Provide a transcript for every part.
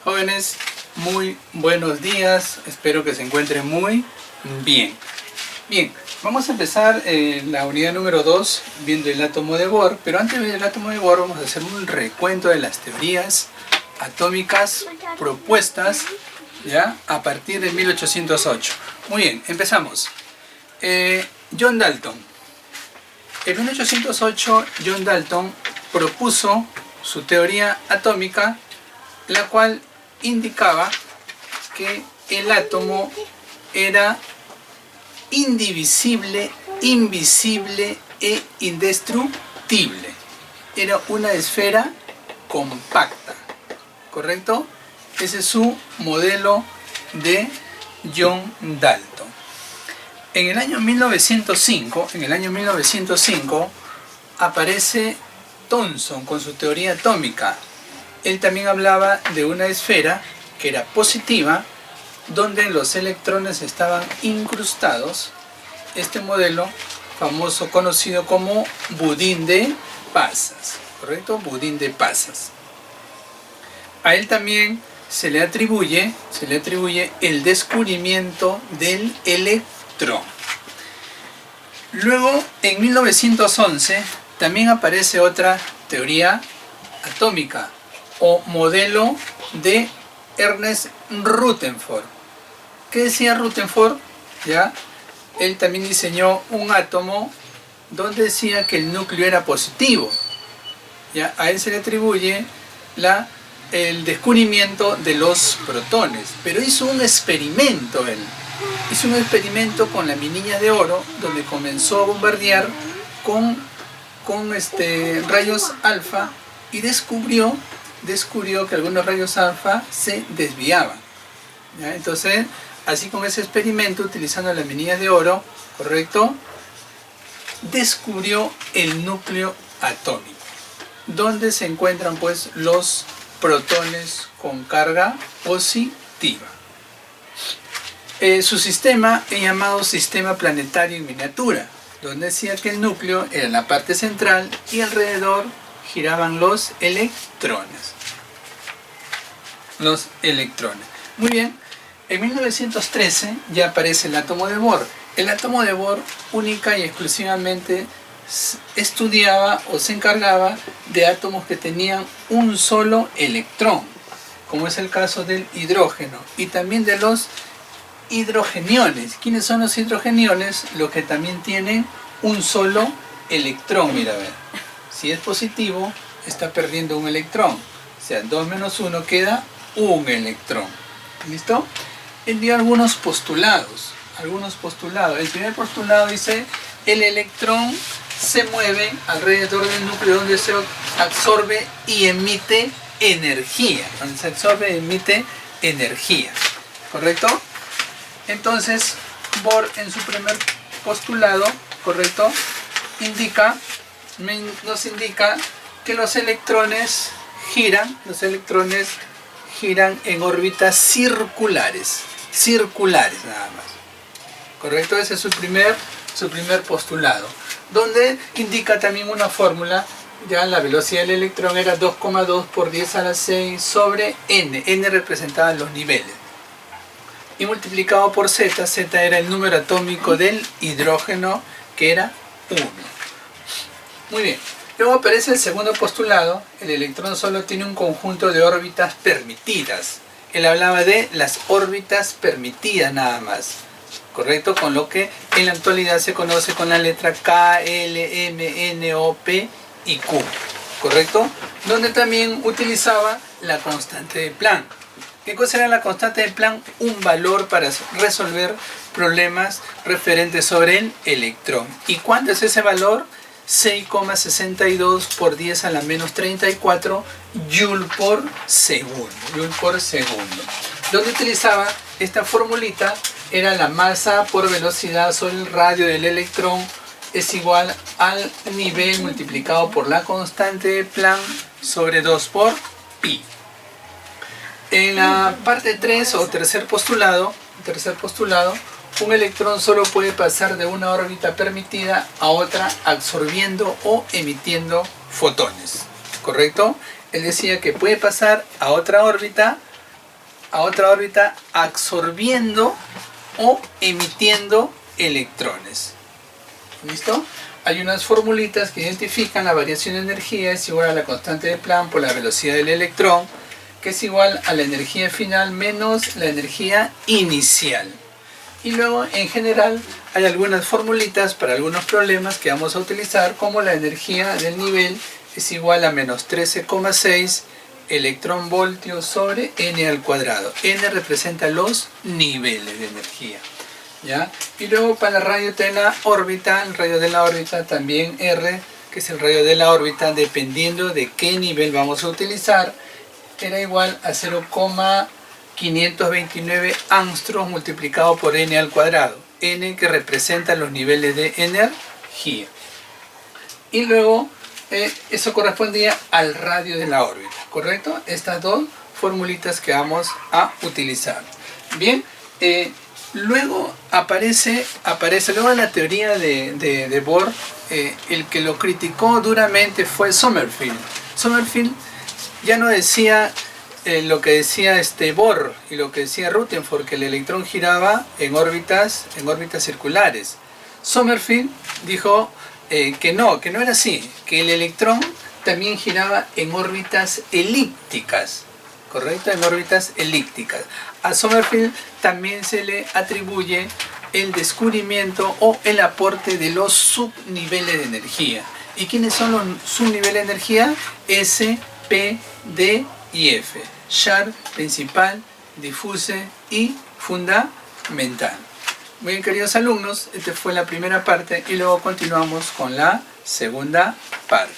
Jóvenes, muy buenos días, espero que se encuentren muy bien. Bien, vamos a empezar la unidad número 2 viendo el átomo de Bohr, pero antes de ver el átomo de Bohr vamos a hacer un recuento de las teorías atómicas propuestas ya a partir de 1808. Muy bien, empezamos. John Dalton. En 1808 John Dalton propuso su teoría atómica, la cual indicaba que el átomo era indivisible, invisible e indestructible. Era una esfera compacta, ¿correcto? Ese es su modelo de John Dalton. En el año 1905, aparece Thomson con su teoría atómica. Él también hablaba de una esfera que era positiva, donde los electrones estaban incrustados. Este modelo famoso, conocido como budín de pasas, ¿correcto? Budín de pasas. A él también se le atribuye el descubrimiento del electrón. Luego, en 1911, también aparece otra teoría atómica o modelo de Ernest Rutherford. ¿Qué decía Rutherford? ¿Ya? Él también diseñó un átomo donde decía que el núcleo era positivo. ¿Ya? A él se le atribuye el descubrimiento de los protones, pero hizo un experimento él. Hizo un experimento con la minilla de oro, donde comenzó a bombardear con rayos alfa y descubrió que algunos rayos alfa se desviaban. ¿Ya? Entonces, así con ese experimento, utilizando las minillas de oro, ¿correcto?, descubrió el núcleo atómico, donde se encuentran pues los protones con carga positiva. Su sistema es llamado sistema planetario en miniatura, donde decía que el núcleo era la parte central y alrededor giraban los electrones. Muy bien, en 1913 ya aparece el átomo de Bohr. El átomo de Bohr única y exclusivamente estudiaba o se encargaba de átomos que tenían un solo electrón, como es el caso del hidrógeno y también de los hidrogeniones. ¿Quiénes son los hidrogeniones? Los que también tienen un solo electrón. Mira, a ver, si es positivo está perdiendo un electrón, o sea, 2 menos 1 queda un electrón. ¿Listo? Él dio algunos postulados. El primer postulado dice: el electrón se mueve alrededor del núcleo donde se absorbe y emite energía. ¿Correcto? Entonces, Bohr en su primer postulado, ¿correcto?, nos indica que los electrones giran en órbitas circulares nada más. ¿Correcto? Ese es su primer postulado, donde indica también una fórmula. Ya la velocidad del electrón era 2,2 por 10 a la 6 sobre n representaba los niveles, y multiplicado por z era el número atómico del hidrógeno, que era 1. Muy bien. Luego aparece el segundo postulado: el electrón solo tiene un conjunto de órbitas permitidas. Él hablaba de las órbitas permitidas nada más, ¿correcto? Con lo que en la actualidad se conoce con la letra K, L, M, N, O, P y Q, ¿correcto? Donde también utilizaba la constante de Planck. ¿Qué cosa era la constante de Planck? Un valor para resolver problemas referentes sobre el electrón. ¿Y cuánto es ese valor? 6,62 por 10 a la menos 34 Joule por segundo. Donde utilizaba esta formulita, era la masa por velocidad sobre el radio del electrón es igual al nivel multiplicado por la constante de Planck sobre 2 por pi. En la parte 3 o tercer postulado, un electrón solo puede pasar de una órbita permitida a otra absorbiendo o emitiendo fotones, ¿correcto? Él decía que puede pasar a otra órbita a otra órbita absorbiendo o emitiendo electrones. ¿Listo? Hay unas formulitas que identifican la variación de energía es igual a la constante de Planck por la velocidad del electrón, que es igual a la energía final menos la energía inicial. Y luego, en general, hay algunas formulitas para algunos problemas que vamos a utilizar, como la energía del nivel es igual a menos 13,6 electrón voltios sobre n al cuadrado. N representa los niveles de energía, ¿ya? Y luego para el radio de la órbita, el radio de la órbita también R, que es el radio de la órbita, dependiendo de qué nivel vamos a utilizar, era igual a 0,529 angstroms multiplicado por n al cuadrado. N que representa los niveles de energía. Y luego eso correspondía al radio de la órbita, ¿correcto? Estas dos formulitas que vamos a utilizar. Bien, luego aparece luego en la teoría de Bohr, el que lo criticó duramente fue Sommerfeld. Sommerfeld ya no decía lo que decía Bohr y lo que decía Rutherford, que el electrón giraba en órbitas circulares. Sommerfeld dijo que no era así, que el electrón también giraba en órbitas elípticas, ¿correcto? En órbitas elípticas. A Sommerfeld también se le atribuye el descubrimiento o el aporte de los subniveles de energía. ¿Y quiénes son los subniveles de energía? S, P, D y F. Sharp, principal, difuse y fundamental. Muy bien, queridos alumnos, esta fue la primera parte y luego continuamos con la segunda parte.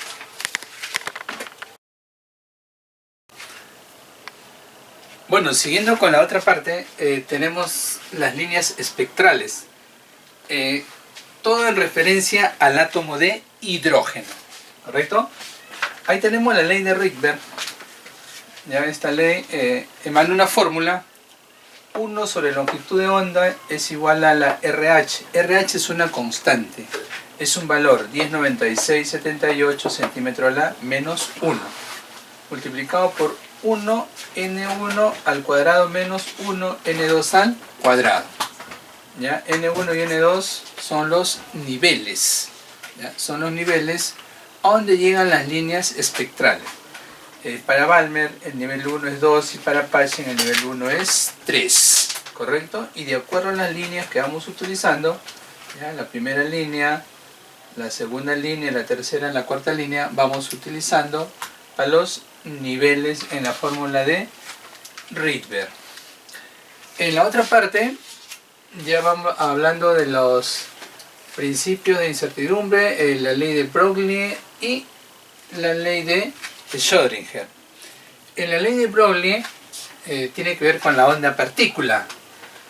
Bueno, siguiendo con la otra parte, tenemos las líneas espectrales. Todo en referencia al átomo de hidrógeno, ¿correcto? Ahí tenemos la ley de Rydberg. Ya esta ley emana una fórmula. 1 sobre longitud de onda es igual a la RH. RH es una constante. Es un valor 109678 centímetros a la menos 1. Multiplicado por 1 N1 al cuadrado menos 1 N2 al cuadrado. ¿Ya? N1 y N2 son los niveles. ¿Ya? Son los niveles a donde llegan las líneas espectrales. Para Balmer el nivel 1 es 2 y para Paschen el nivel 1 es 3, ¿correcto? Y de acuerdo a las líneas que vamos utilizando, ¿ya? La primera línea, la segunda línea, la tercera, la cuarta línea, vamos utilizando a los niveles en la fórmula de Rydberg. En la otra parte ya vamos hablando de los principios de incertidumbre, la ley de Broglie y la ley de Schrödinger. En la ley de Broglie tiene que ver con la onda partícula.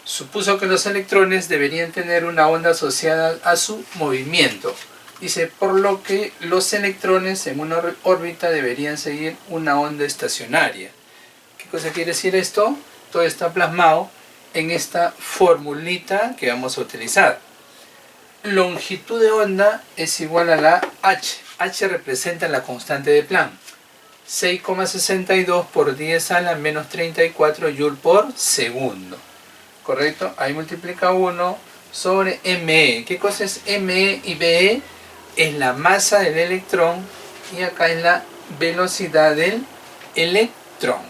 Supuso que los electrones deberían tener una onda asociada a su movimiento. Dice, por lo que los electrones en una órbita deberían seguir una onda estacionaria. ¿Qué cosa quiere decir esto? Todo está plasmado en esta formulita que vamos a utilizar. Longitud de onda es igual a la H. H representa la constante de Planck. 6,62 por 10 a la menos 34 Joule por segundo. ¿Correcto? Ahí multiplica 1 sobre ME. ¿Qué cosa es ME y BE? Es la masa del electrón y acá es la velocidad del electrón.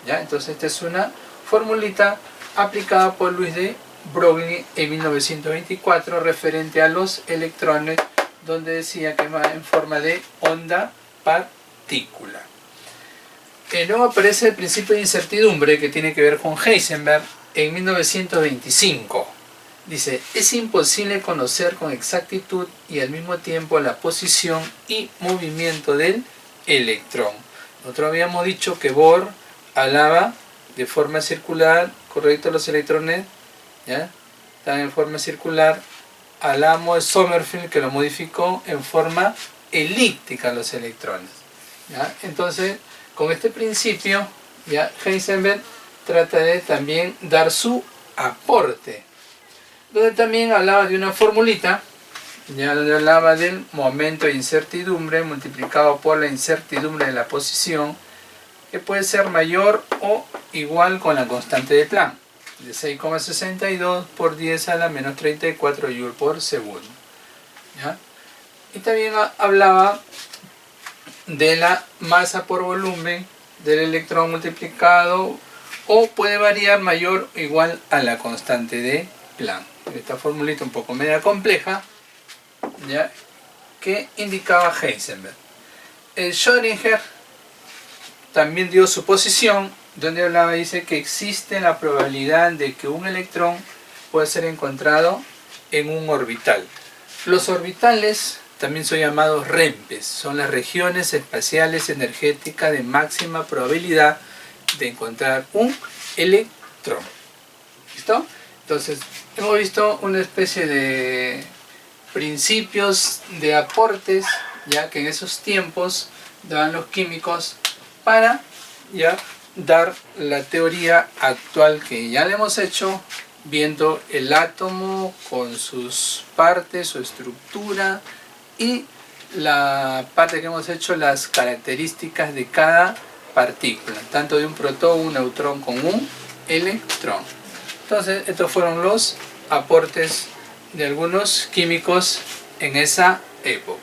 ¿Ya? Entonces esta es una formulita aplicada por Louis de Broglie en 1924 referente a los electrones, donde decía que va en forma de onda partícula. Luego aparece el principio de incertidumbre que tiene que ver con Heisenberg en 1925. Dice, es imposible conocer con exactitud y al mismo tiempo la posición y movimiento del electrón. Nosotros habíamos dicho que Bohr hablaba de forma circular, correcto, los electrones, ¿ya? Están en forma circular. Hablamos de Sommerfeld que lo modificó en forma elíptica los electrones, ¿ya? Entonces, con este principio, ya Heisenberg trata de también dar su aporte, donde también hablaba de una formulita, ya donde hablaba del momento de incertidumbre multiplicado por la incertidumbre de la posición, que puede ser mayor o igual con la constante de Planck, de 6,62 por 10 a la menos 34 Joule por segundo. ¿Ya? Y también hablaba de la masa por volumen del electrón multiplicado, o puede variar mayor o igual a la constante de Planck. Esta formulita un poco media compleja, ¿ya?, que indicaba Heisenberg. Schrödinger también dio su posición, donde hablaba, dice que existe la probabilidad de que un electrón pueda ser encontrado en un orbital. Los orbitales también son llamados REMPES, son las regiones espaciales energéticas de máxima probabilidad de encontrar un electrón. ¿Listo? Entonces, hemos visto una especie de principios de aportes, ya que en esos tiempos daban los químicos para ya dar la teoría actual que ya le hemos hecho, viendo el átomo con sus partes, su estructura, y la parte que hemos hecho, las características de cada partícula, tanto de un protón, un neutrón con un electrón. Entonces, estos fueron los aportes de algunos químicos en esa época.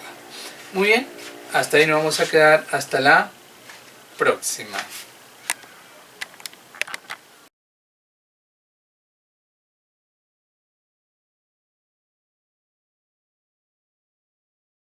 Muy bien, hasta ahí nos vamos a quedar, hasta la próxima.